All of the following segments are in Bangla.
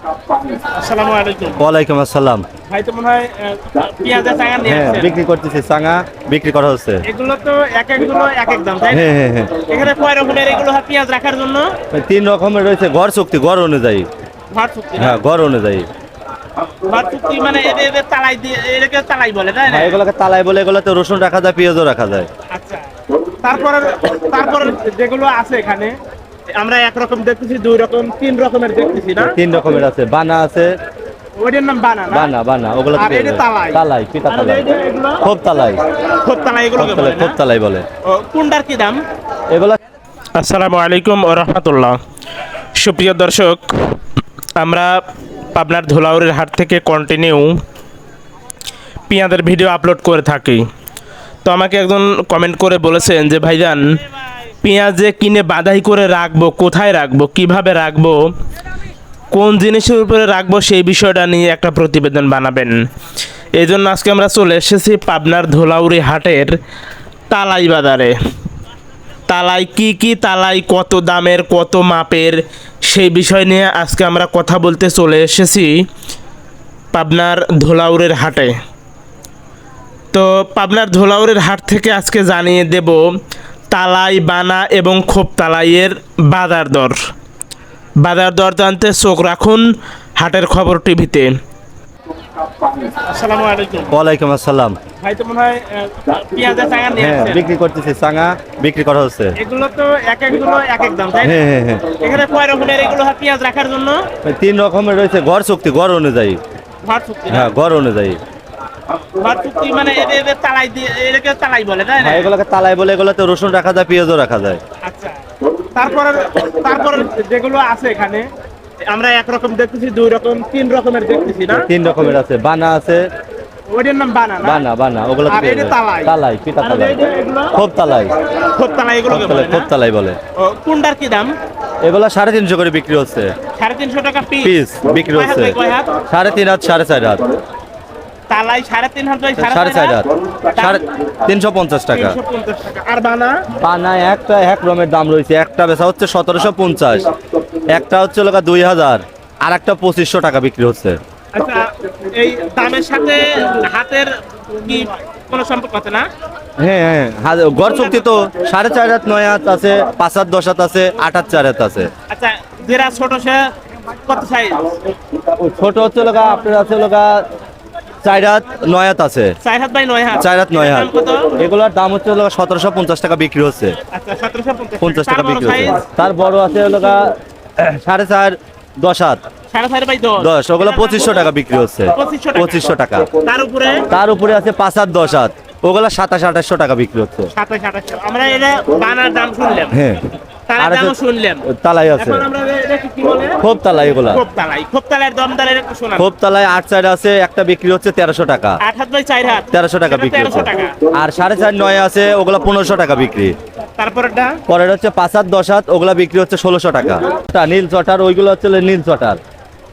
আসসালামু আলাইকুম। ওয়ালাইকুম আসসালাম। ভাই তো মনে হয় পেঁয়াজের চাঙা নিয়ে হ্যাঁ, আসছেন। বিক্রি করতেছি, চাঙা বিক্রি করা হচ্ছে। এগুলো তো এক একগুলো এক এক দাম, তাই না? হ্যাঁ হ্যাঁ হ্যাঁ, এখানে কয় রকমের এগুলো হয় পেঁয়াজ রাখার জন্য? তিন রকমের রয়েছে, ঘর চুক্তি, ঘর অনুযায়ী। ভাত চুক্তি না? হ্যাঁ, ঘর অনুযায়ী। ভাত চুক্তি মানে এদের তালাই দিয়ে, এটাকে তালাই বলে, তাই না? হ্যাঁ, এগুলোকে তালাই বলে, এগুলোতে রসুন রাখা যায়, পেঁয়াজও রাখা যায়। আচ্ছা, তারপরে তারপরে যেগুলো আছে এখানে আমরা একরকম দেখতেছি, দুই রকম, তিন রকমের দেখতেছি না? তিন রকমের আছে, বানা আছে। ওইটার নাম বানা না? বানা বানা ওগুলো আর এটা তালাই? তালাই, পিঠা আর তালাই, এগুলো খোপ তালাই। খোপ তালাই এগুলোকে বলে না? খোপ তালাই বলে। ও, কোনটার কি দাম? এগুলো আসসালামু আলাইকুম ওয়া রাহমাতুল্লাহ। সুপ্রিয় দর্শক, আমরা পাবনার ধুলাউড়ির হাট থেকে কন্টিনিউ পেঁয়াজের ভিডিও আপলোড করে থাকি। তো আমাকে একজন কমেন্ট করে বলেছেন যে ভাইজান, পেঁয়াজ যে কিনে বাধাই করে রাখবো, কোথায় রাখবো, কিভাবে রাখবো, কোন জিনিসের উপরে রাখবো, সেই বিষয়টা নিয়ে একটা প্রতিবেদন বানাবেন। এই জন্য আজকে আমরা চলে এসেছি পাবনার ধুলাউড়ি হাটের তালাই বাজারে। তালাই কি কি তালাই, কত দামের, কত মাপের, সেই বিষয় নিয়ে আজকে আমরা কথা বলতে চলে এসেছি পাবনার ধুলাউড়ির হাটে। তো পাবনার ধুলাউড়ির হাট থেকে আজকে জানিয়ে দেব তালাই, বানা এবং খোপ তালাইয়ের বাজার দর জানতে চোখ রাখুন হাটের খবর টিভিতে। আসসালামু আলাইকুম। ওয়ালাইকুম আসসালাম। ভাই তো মনে হয় পেঁয়াজের চাঙা নিয়ে হ্যাঁ, আসছেন। বিক্রি করতেছি, চাঙা বিক্রি করা হচ্ছে। এগুলো তো এক একগুলো এক এক দাম, তাই না? হ্যাঁ হ্যাঁ হ্যাঁ, এখানে কয় রকমের এগুলো হয় পেঁয়াজ রাখার জন্য? তিন রকমের রয়েছে, ঘর চুক্তি, ঘর অনুযায়ী। ভাত চুক্তি না? হ্যাঁ, ঘর অনুযায়ী। ভাত চুক্তি মানে এদের তালাই দিয়ে, এটাকে তালাই বলে, তাই না? হ্যাঁ, এগুলোকে তালাই বলে, এগুলোতে রসুন রাখা যায়, পেঁয়াজও রাখা যায়। আচ্ছা, তারপরে তারপরে যেগুলো আছে এখানে আমরা একরকম দেখতেছি, দুই রকম, তিন রকমের দেখতেছি না? তিন রকমের আছে, বানা আছে। ওইটার নাম বানা না? বানা বানা ওগুলো আর এটা তালাই? তালাই, পিঠা আর তালাই, এগুলো খোপ তালাই। খোপ তালাই এগুলোকে বলে না? খোপ তালাই বলে। ও, কোনটার কি দাম? এগুলো 350 করে বিক্রি হচ্ছে, 350 টাকা পিস পিস বিক্রি কয় হাত হচ্ছে। বাই কয় হাত? 3.5 হাত, 4.5 হাত, তালাই 3.5 হাত বাই 4.5 হাত, 350 টাকা। 350 টাকা। আর বানা? বানা একটা এক রকমের দাম রয়েছে, একটা বেচা হচ্ছে 1750, একটা হচ্ছে 2000, আর একটা 2500 টাকা বিক্রি হচ্ছে। আচ্ছা, এই দামের সাথে হাতের কি কোনো সম্পর্ক আছে না? হ্যাঁ হ্যাঁ, গড় চুক্তি তো 4.5 হাত, 9 হাত আছে, 5 হাত, 10 হাত আছে, 8 হাত, 4 হাত আছে। আচ্ছা, যেটা ছোট সে কত সাইজ? ছোট হচ্ছে আপনার আছে 4 হাত, 9 হাত আছে। 4 হাত বাই 9 হাত? 4 হাত, 9 হাত। দাম কত? এগুলোর দাম হচ্ছে 1750 টাকা বিক্রি হচ্ছে। আচ্ছা, 1750 50 টাকা তার বড় বিক্রি হচ্ছে। সাইজ? তার বড় আছে 4.5, 10 হাত, 4.5 বাই 10? 10, ওগুলো 2500 টাকা বিক্রি হচ্ছে। 2500 টাকা। 2500 টাকা। তার উপরে তার উপরে আছে 5 হাত, 10 হাত, ওগুলো 2700-2800 টাকা বিক্রি হচ্ছে। 2700-2800। আমরা এটা বানার দাম শুনলাম, হ্যাঁ, তার আর দামও আছে শুনলাম। তালাই আছে, এখন আমরা এটা কি বলে? খোপ তালাই। এগুলা খোপ তালাই। খোপ তালাইয়ের দমদারের একটু শোনান। খোপ তালাই 8 সাইড আছে, একটা বিক্রি হচ্ছে 1300 টাকা। 8 হাত বাই 4 হাত? 1300 টাকা সেটা বিক্রি 1300 হচ্ছে। টাকা। আর 4.5, 9 আছে, ওগুলা 1500 টাকা বিক্রি। তারপরেরটা? পরের হচ্ছে 5 হাত, 10 হাত, ওগুলা বিক্রি হচ্ছে 1600 টাকা। নীল চটার ওইগুলো হচ্ছে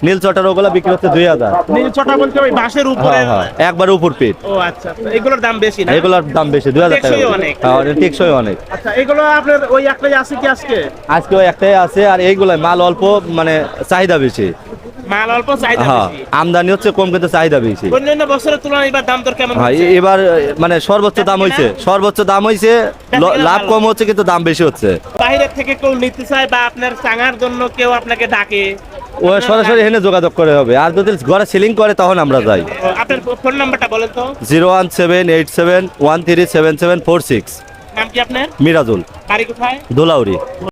নীল চটার ওগুলা বিক্রি হচ্ছে 2000। নীল চটা বলতে ওই বাঁশের উপরে? হ্যাঁ হ্যাঁ, একবার উপর পিঠ। ও আচ্ছা, তো এগুলোর দাম বেশি না? এগুলোর দাম বেশি, 2000 টাকা। টেকসই অনেক। হ্যাঁ, টেকসই অনেক। আচ্ছা, এগুলো আপনার ওই একটাই আছে কি আজকে? আজকে ওই একটাই আছে, আর এইগুলাই মাল অল্প, মানে চাহিদা বেশি। মাল অল্প, চাহিদা হ্যাঁ, বেশি। আমদানি হচ্ছে কম কিন্তু চাহিদা বেশি। অন্যান্য বছরের তুলনায় এবার দাম দর কেমন হ্যাঁ, হচ্ছে? এবার মানে সর্বোচ্চ দাম হয়েছে, লাভ কম হচ্ছে কিন্তু দাম বেশি হচ্ছে। বাইরের থেকে কেউ নিতে চায় বা আপনার চাঙার জন্য কেউ আপনাকে ডাকে, ও সরাসরি এখানে যোগাযোগ করে হবে, আর যদি ঘরে সিলিং করে তখন আমরা যাই। আপনার ফোন নাম্বারটা বলেন তো। 01787137746। নাম কি আপনার? মিরাজুল, বাড়ি কোথায়? ধুলাউড়ি।